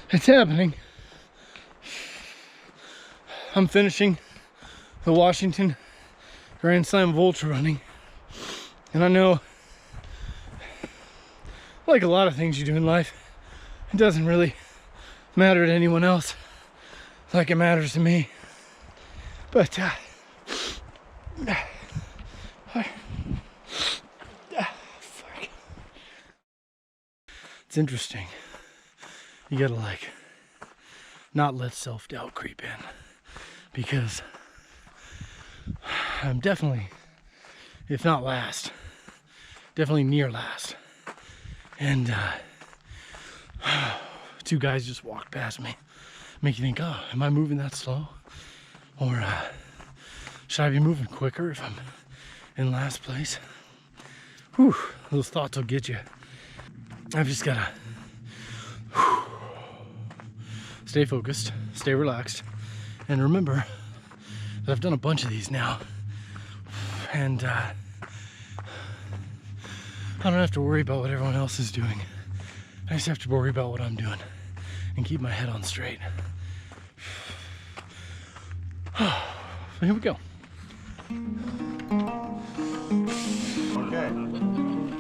It's happening. I'm finishing the Washington Grand Slam of ultra running. And I know, like a lot of things you do in life, it doesn't really matter to anyone else like it matters to me. But it's interesting. You gotta like not let self-doubt creep in, because I'm definitely, if not last, definitely near last. And two guys just walked past me, make you think, oh, am I moving that slow? Or should I be moving quicker if I'm in last place? Whew, those thoughts will get you. I've just gotta stay focused, stay relaxed, and remember that I've done a bunch of these now. And I don't have to worry about what everyone else is doing. I just have to worry about what I'm doing and keep my head on straight. So here we go. Okay,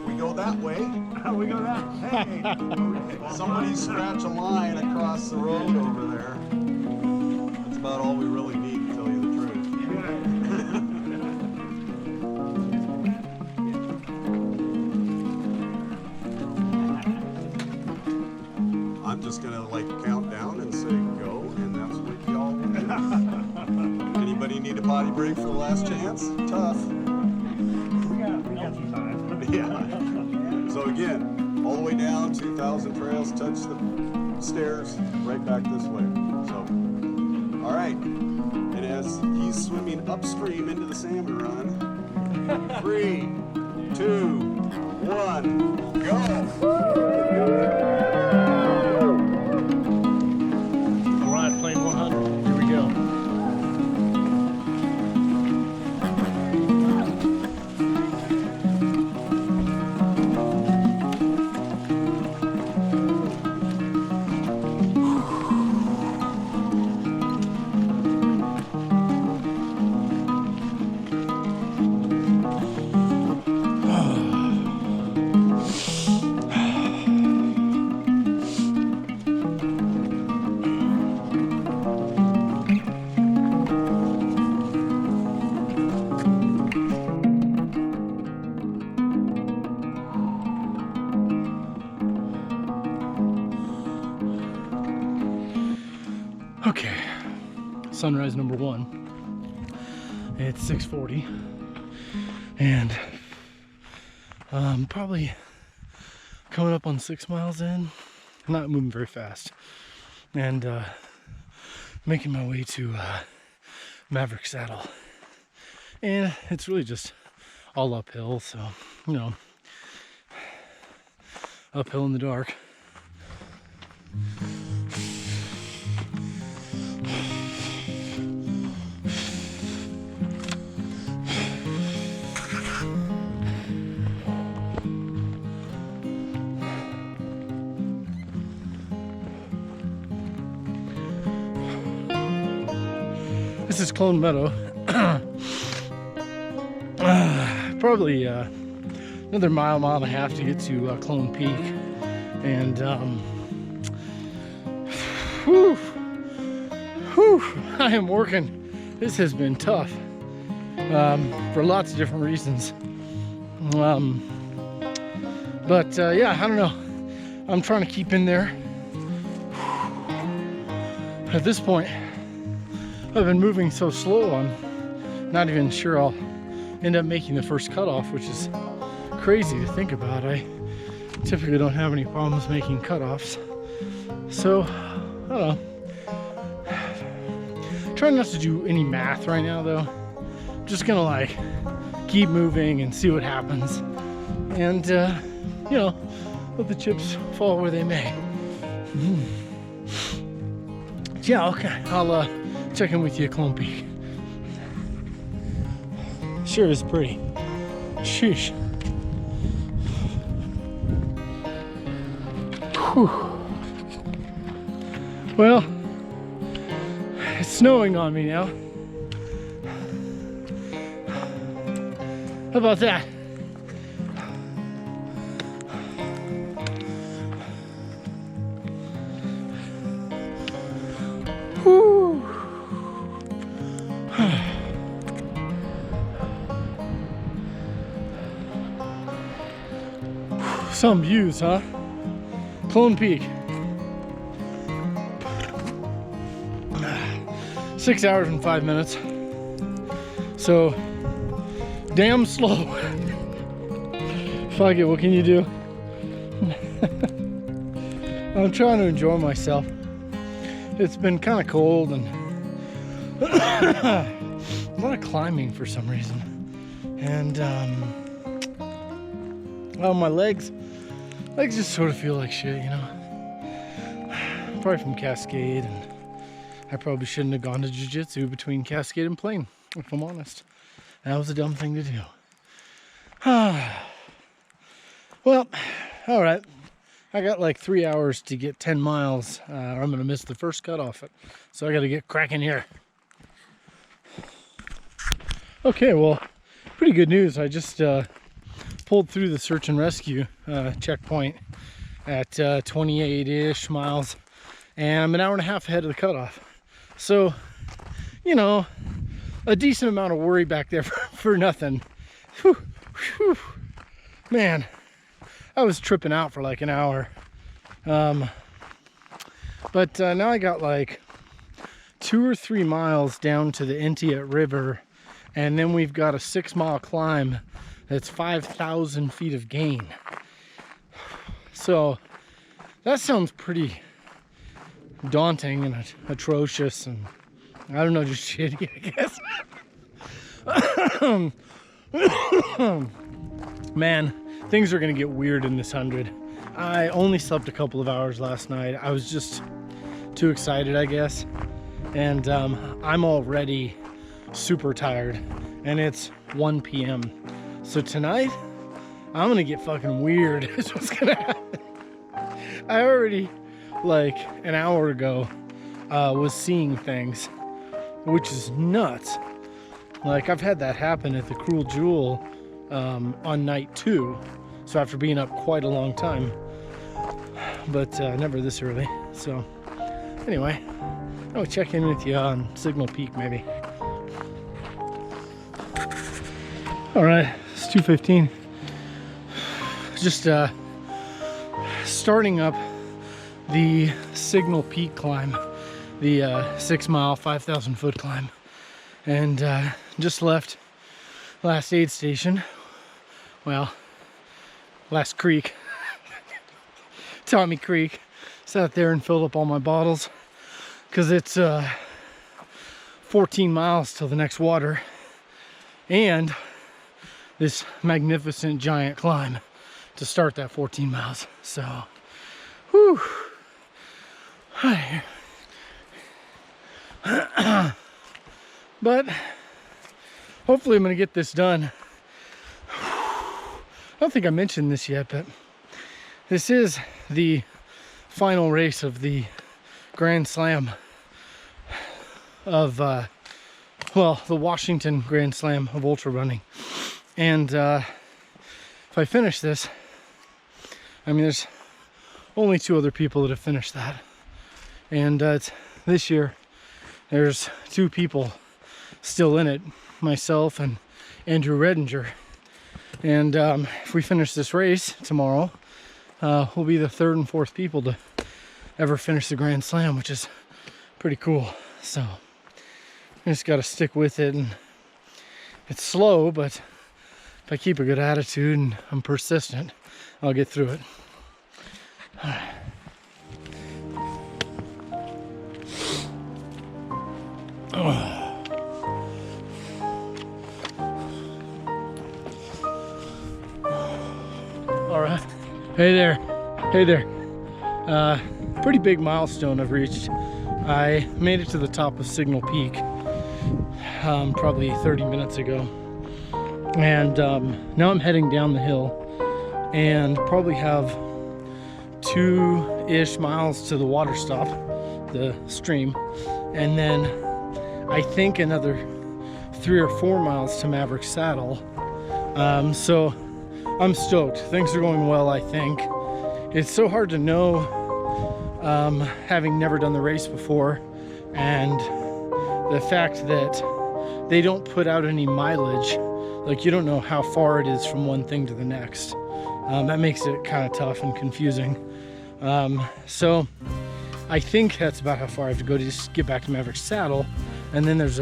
we go that way. We go that way. Hey, somebody scratch a line across the road over there. That's about all we really need, to tell you the truth. I'm just gonna like count down and say go, and that's what y'all will do. Anybody need a potty break for the last chance? Tough. We got some time. Yeah. So again, all the way down, 2,000 trails, touch the stairs, right back this way. So, all right. And as he's swimming upstream into the salmon run, 3, 2, 1, go! All right, plane 100. Here we go. Okay, sunrise number 1. It's 6:40, and probably coming up on 6 miles in. I'm not moving very fast, and making my way to Maverick Saddle, and it's really just all uphill. So, you know, uphill in the dark. This is Clone Meadow. Probably another mile and a half to get to Clone Peak. And I am working. This has been tough for lots of different reasons. But yeah, I don't know. I'm trying to keep in there. At this point, I've been moving so slow, I'm not even sure I'll end up making the first cutoff, which is crazy to think about. I typically don't have any problems making cutoffs. So, I don't know. Trying not to do any math right now, though. I'm just gonna like keep moving and see what happens. And, you know, let the chips fall where they may. Yeah, okay. I'll check in with you at Clone Peak. Sure is pretty. Sheesh. Whew. Well, it's snowing on me now. How about that? Whew. Some views, huh? Clone Peak. 6 hours and 5 minutes. So, damn slow. Fuck it, what can you do? I'm trying to enjoy myself. It's been kind of cold and a lot of climbing for some reason. And, well, my legs just sort of feel like shit, you know? Probably from Cascade, and I probably shouldn't have gone to jiu-jitsu between Cascade and Plain, if I'm honest. That was a dumb thing to do. Well, all right. I got like 3 hours to get 10 miles, or I'm gonna miss the first cutoff. So I gotta get cracking here. Okay, well, pretty good news. I just pulled through the search and rescue checkpoint at 28-ish miles, and I'm an hour and a half ahead of the cutoff. So, you know, a decent amount of worry back there for nothing. Whew, whew. Man, I was tripping out for like an hour. But now I got like 2 or 3 miles down to the Entiat River, and then we've got a 6-mile climb that's 5,000 feet of gain. So that sounds pretty daunting and atrocious, and I don't know, just shitty, I guess. Man, things are gonna get weird in this 100. I only slept a couple of hours last night. I was just too excited, I guess. And I'm already super tired, and it's 1 p.m. So tonight, I'm gonna get fucking weird is what's gonna happen. I already, like an hour ago, was seeing things, which is nuts. Like, I've had that happen at the Cruel Jewel on night 2. So after being up quite a long time, but never this early. So anyway, I'll check in with you on Signal Peak maybe. All right, it's 2:15. Just starting up the Signal Peak climb, the 6-mile, 5,000 foot climb, and just left last aid station. Well, last creek, Tommy Creek. Sat there and filled up all my bottles because it's 14 miles till the next water, and this magnificent giant climb to start that 14 miles. So, whew. But hopefully I'm gonna get this done. I don't think I mentioned this yet, but this is the final race of the Grand Slam of, well, the Washington Grand Slam of ultra running. And if I finish this, I mean, there's only 2 other people that have finished that. And this year, there's 2 people still in it, myself and Andrew Redinger. And if we finish this race tomorrow, we'll be the 3rd and 4th people to ever finish the Grand Slam, which is pretty cool. So I just got to stick with it, and it's slow, but if I keep a good attitude and I'm persistent, I'll get through it. All right. All right. Hey there. Hey there. Pretty big milestone I've reached. I made it to the top of Signal Peak probably 30 minutes ago. And now I'm heading down the hill and probably have 2-ish miles to the water stop the stream, and then I think another 3 or 4 miles to Maverick Saddle. So I'm stoked. Things are going well, I think. It's so hard to know, having never done the race before, and the fact that they don't put out any mileage. Like, you don't know how far it is from one thing to the next. That makes it kind of tough and confusing. So I think that's about how far I have to go to just get back to Maverick Saddle, and then there's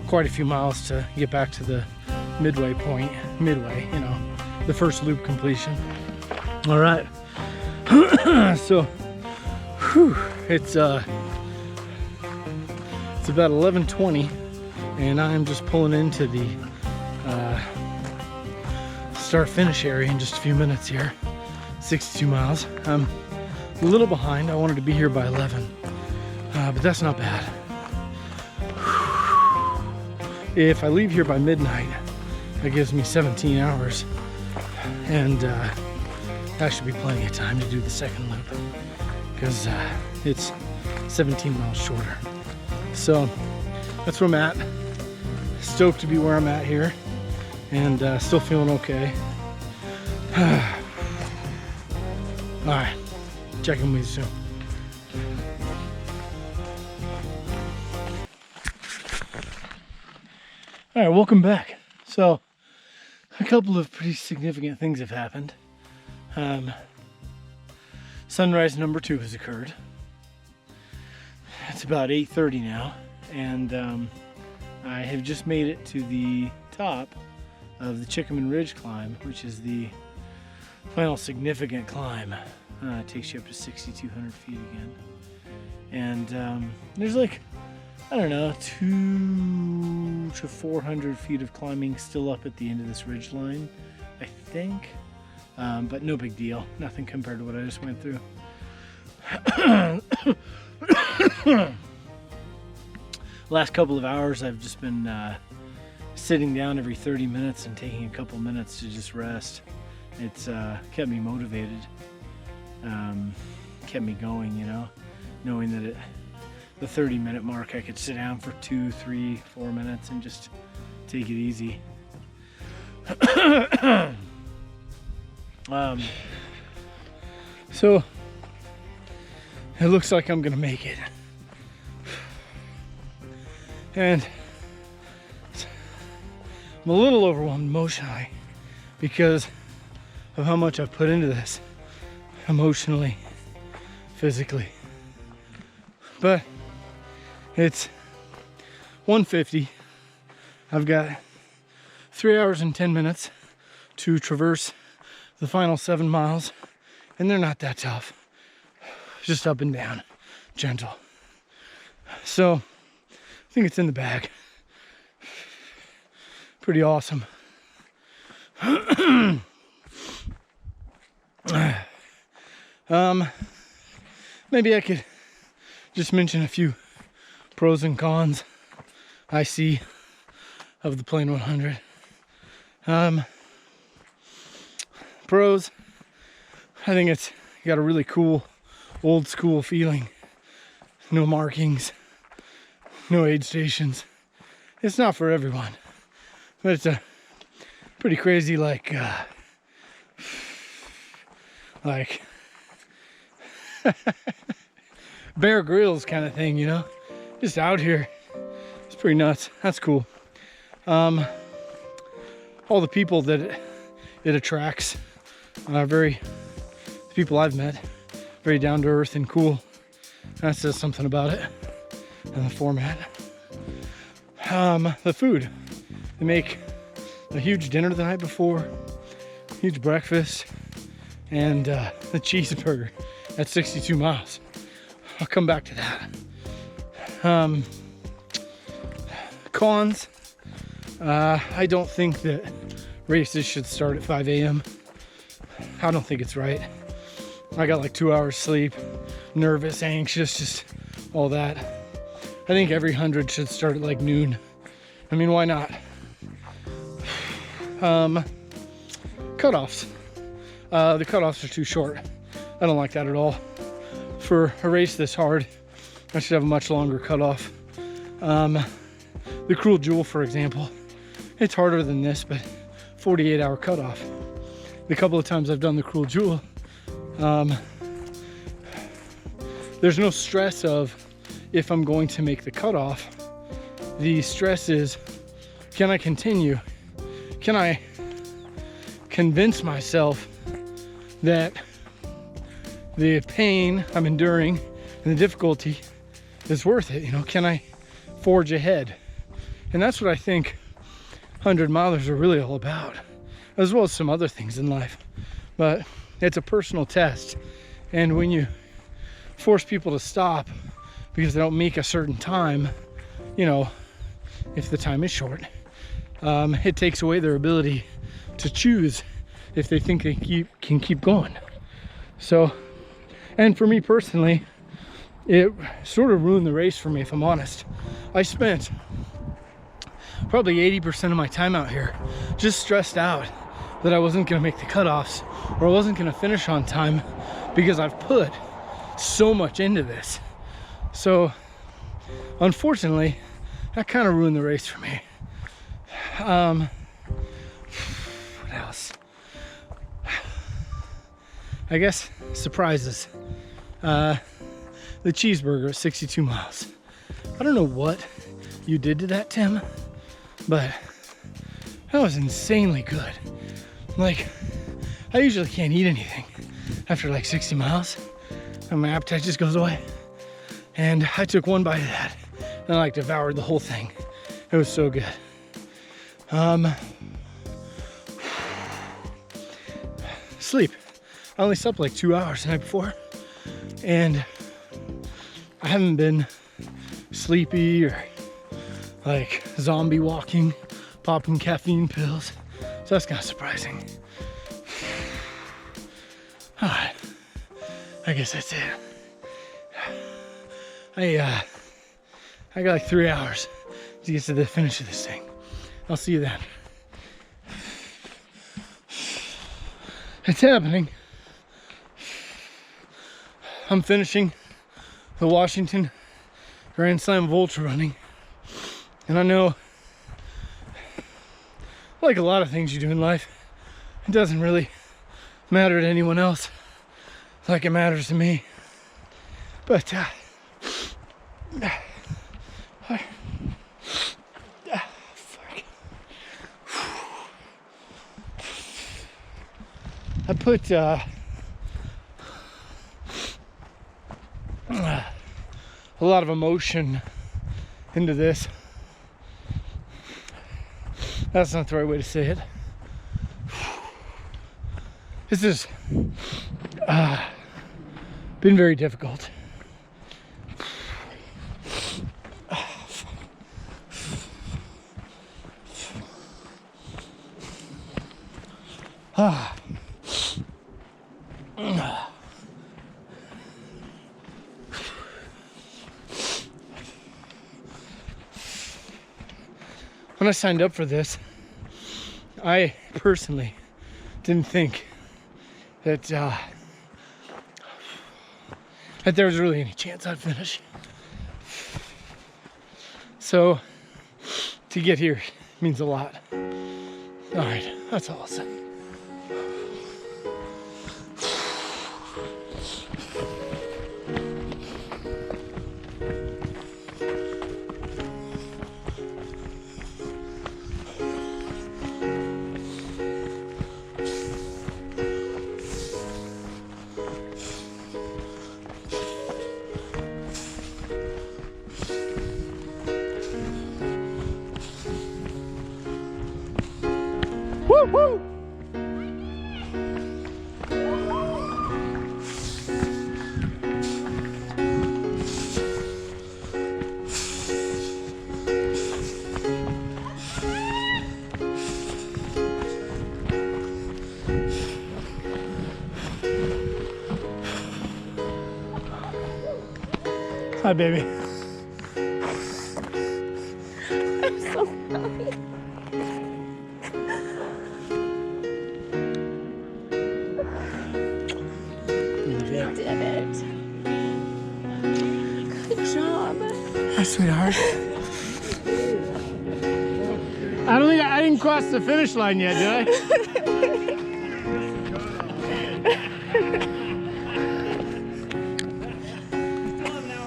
quite a few miles to get back to the Midway point. Midway, you know, the first loop completion. All right. So, whew, it's about 11:20, and I am just pulling into the start-finish area in just a few minutes here. 62 miles. I'm a little behind. I wanted to be here by 11, but that's not bad. If I leave here by midnight, that gives me 17 hours, and that should be plenty of time to do the second loop, because it's 17 miles shorter. So that's where I'm at. Stoked to be where I'm at here, and still feeling okay. All right, check in with you soon. All right, welcome back. So a couple of pretty significant things have happened. Sunrise number 2 has occurred. It's about 8:30 now, and I have just made it to the top of the Chickaman Ridge climb, which is the final significant climb. It takes you up to 6,200 feet again. And there's like, I don't know, 200 to 400 feet of climbing still up at the end of this ridge line, I think. But no big deal. Nothing compared to what I just went through. Last couple of hours I've just been sitting down every 30 minutes and taking a couple minutes to just rest. It's kept me motivated, kept me going, you know, knowing that at the 30-minute mark I could sit down for 2, 3, 4 minutes and just take it easy. So it looks like I'm gonna make it. And I'm a little overwhelmed emotionally because of how much I've put into this, emotionally, physically. But it's 1:50. I've got 3 hours and 10 minutes to traverse the final 7 miles, and they're not that tough. Just up and down, gentle. So I think it's in the bag. Pretty awesome. Maybe I could just mention a few pros and cons I see of the Plain 100. Pros, I think it's got a really cool old school feeling. No markings, no aid stations. It's not for everyone, but it's a pretty crazy like Bear Grylls kind of thing, you know, just out here. It's pretty nuts. That's cool. All the people that it attracts are the people I've met, very down to earth and cool. That says something about it. And the format. The food. They make a huge dinner the night before, huge breakfast, and the cheeseburger at 62 miles. I'll come back to that. Cons. I don't think that races should start at 5 a.m. I don't think it's right. I got like 2 hours sleep, nervous, anxious, just all that. I think every 100 should start at like noon. I mean, why not? Cutoffs. The cutoffs are too short. I don't like that at all. For a race this hard, I should have a much longer cutoff. The Cruel Jewel, for example, it's harder than this, but 48-hour cutoff. The couple of times I've done the Cruel Jewel, there's no stress of if I'm going to make the cutoff. The stress is, can I continue? Can I convince myself that the pain I'm enduring and the difficulty is worth it? You know, can I forge ahead? And that's what I think 100 milers are really all about, as well as some other things in life. But it's a personal test. And when you force people to stop because they don't make a certain time, you know, if the time is short, it takes away their ability to choose if they think they can keep going. So, and for me personally, it sort of ruined the race for me, if I'm honest. I spent probably 80% of my time out here just stressed out that I wasn't gonna make the cutoffs or I wasn't gonna finish on time because I've put so much into this. So unfortunately, that kind of ruined the race for me. What else? I guess surprises. The cheeseburger at 62 miles. I don't know what you did to that, Tim, but that was insanely good. Like, I usually can't eat anything after like 60 miles and my appetite just goes away. And I took one bite of that and I like devoured the whole thing. It was so good. Sleep. I only slept like 2 hours the night before, and I haven't been sleepy or like zombie walking, popping caffeine pills. So that's kind of surprising. All right, I guess that's it. I got like 3 hours to get to the finish of this thing. I'll see you then. It's happening. I'm finishing the Washington Grand Slam of ultra running. And I know, like a lot of things you do in life, it doesn't really matter to anyone else like it matters to me. But I put a lot of emotion into this. That's not the right way to say it. This has been very difficult. When I signed up for this, I personally didn't think that that there was really any chance I'd finish. So to get here means a lot. All right, that's all I'll say. Woo woo! Hi, baby. I'm so sorry. You did it. Good job. sweetheart. I don't think I didn't cross the finish line yet, did I?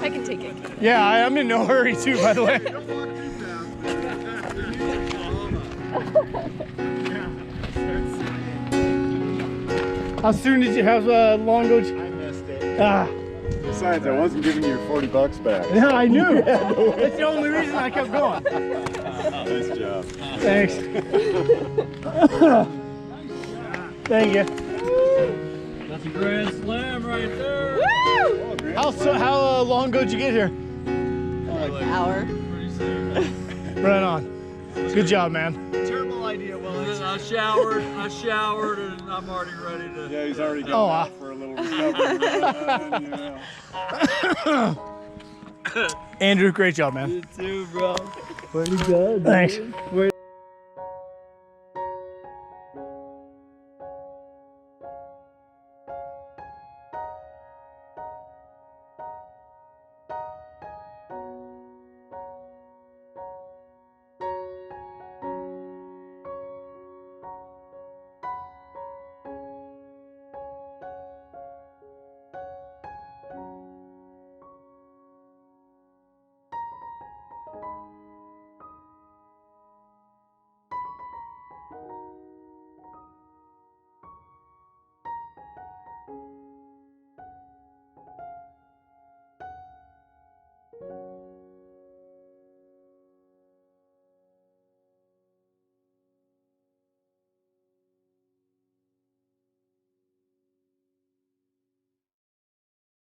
I can take it. Yeah, I'm in no hurry too, by the way. How soon did you have long go? I missed it. Besides, I wasn't giving you your $40 back. Yeah, I knew. That's the only reason I kept going. Nice job. Thanks. Thank you. That's a grand slam right there. Woo! How long ago did you get here? Like an hour. Right on. Good job, man. Terrible idea, Willis. I showered, and I'm already ready to. Yeah, he's already Oh, going out for a little recovery. Andrew, great job, man. You too, bro. Thanks.